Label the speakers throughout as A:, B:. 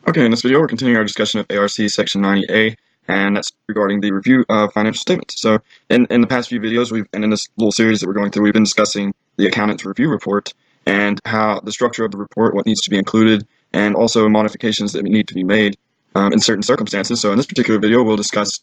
A: Okay, in this video, we're continuing our discussion of ARC Section 90A, and that's regarding the review of financial statements. So, in the past few videos, and in this little series that we're going through, we've been discussing the accountant's review report and how the structure of the report, what needs to be included, and also modifications that need to be made in certain circumstances. So, in this particular video, we'll discuss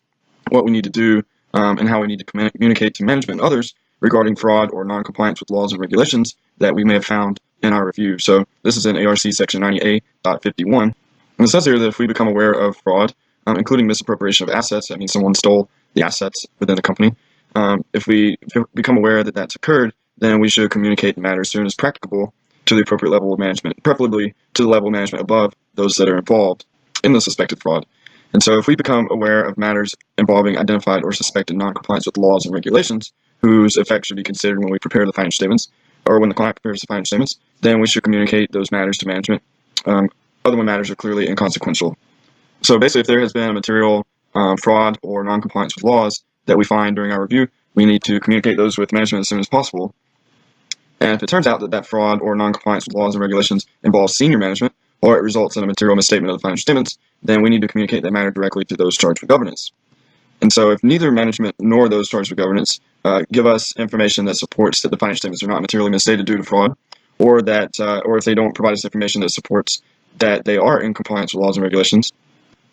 A: what we need to do and how we need to communicate to management and others regarding fraud or non-compliance with laws and regulations that we may have found in our review. So, this is in ARC Section 90A.51. And it says here that if we become aware of fraud, including misappropriation of assets, that means someone stole the assets within the company. If we become aware that that's occurred, then we should communicate the matter as soon as practicable to the appropriate level of management, preferably to the level of management above those that are involved in the suspected fraud. And so if we become aware of matters involving identified or suspected noncompliance with laws and regulations, whose effects should be considered when we prepare the financial statements, or when the client prepares the financial statements, then we should communicate those matters to management. Other matters are clearly inconsequential. So basically, if there has been a material fraud or noncompliance with laws that we find during our review, we need to communicate those with management as soon as possible. And if it turns out that that fraud or noncompliance with laws and regulations involves senior management, or it results in a material misstatement of the financial statements, then we need to communicate that matter directly to those charged with governance. And so if neither management nor those charged with governance give us information that supports that the financial statements are not materially misstated due to fraud, or if they don't provide us information that supports that they are in compliance with laws and regulations,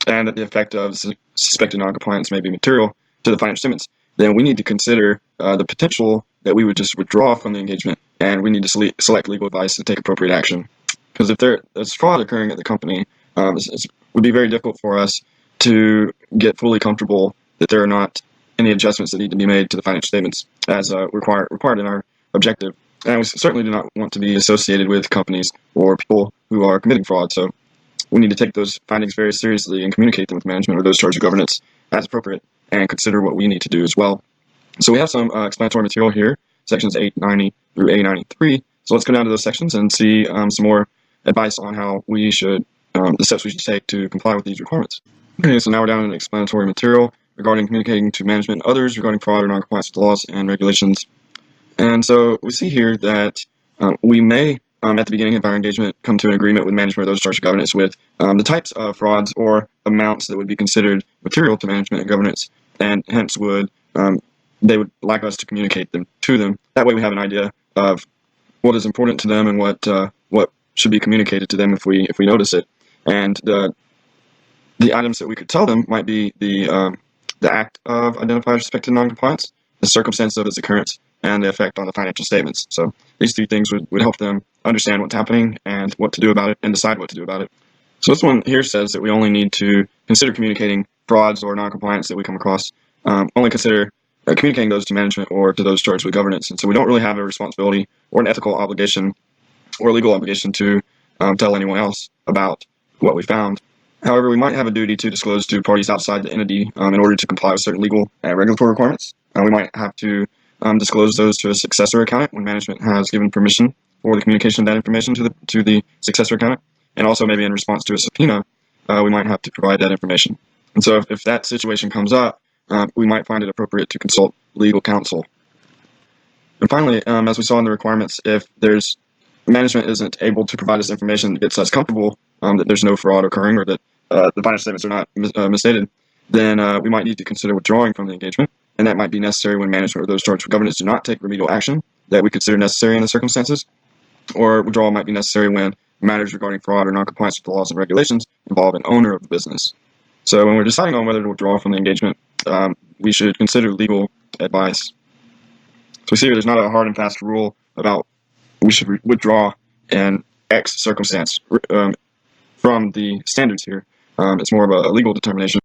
A: and that the effect of suspected noncompliance may be material to the financial statements, then we need to consider the potential that we would just withdraw from the engagement, and we need to select legal advice to take appropriate action. Because if there's fraud occurring at the company, it would be very difficult for us to get fully comfortable that there are not any adjustments that need to be made to the financial statements as required in our objective. And we certainly do not want to be associated with companies or people who are committing fraud. So we need to take those findings very seriously and communicate them with management or those charged with governance as appropriate, and consider what we need to do as well. So we have some explanatory material here, sections 890 through A93. So let's go down to those sections and see some more advice on how we should, the steps we should take to comply with these requirements. Okay, so now we're down in explanatory material regarding communicating to management and others regarding fraud or noncompliance with laws and regulations. And so we see here that we may, at the beginning of our engagement, come to an agreement with management or those charged with governance with the types of frauds or amounts that would be considered material to management and governance, and hence they would like us to communicate them to them. That way we have an idea of what is important to them and what should be communicated to them if we notice it. And the items that we could tell them might be the act of identified or suspected noncompliance, the circumstance of its occurrence, and the effect on the financial statements. So these three things would help them understand what's happening and what to do about it, and decide what to do about it. So this one here says that we only need to consider communicating frauds or noncompliance that we come across, only consider communicating those to management or to those charged with governance. And so we don't really have a responsibility or an ethical obligation or a legal obligation to tell anyone else about what we found. However, we might have a duty to disclose to parties outside the entity in order to comply with certain legal and regulatory requirements. We might have to disclose those to a successor accountant when management has given permission for the communication of that information to the successor accountant, and also maybe in response to a subpoena, we might have to provide that information. And so if that situation comes up, we might find it appropriate to consult legal counsel. And finally, as we saw in the requirements, if management isn't able to provide us information that gets us comfortable that there's no fraud occurring, or that the financial statements are not misstated, then we might need to consider withdrawing from the engagement. And that might be necessary when management or those charged with governance do not take remedial action that we consider necessary in the circumstances, or withdrawal might be necessary when matters regarding fraud or noncompliance with the laws and regulations involve an owner of the business. So when we're deciding on whether to withdraw from the engagement, we should consider legal advice. So we see there's not a hard and fast rule about we should withdraw in X circumstance from the standards here. It's more of a legal determination.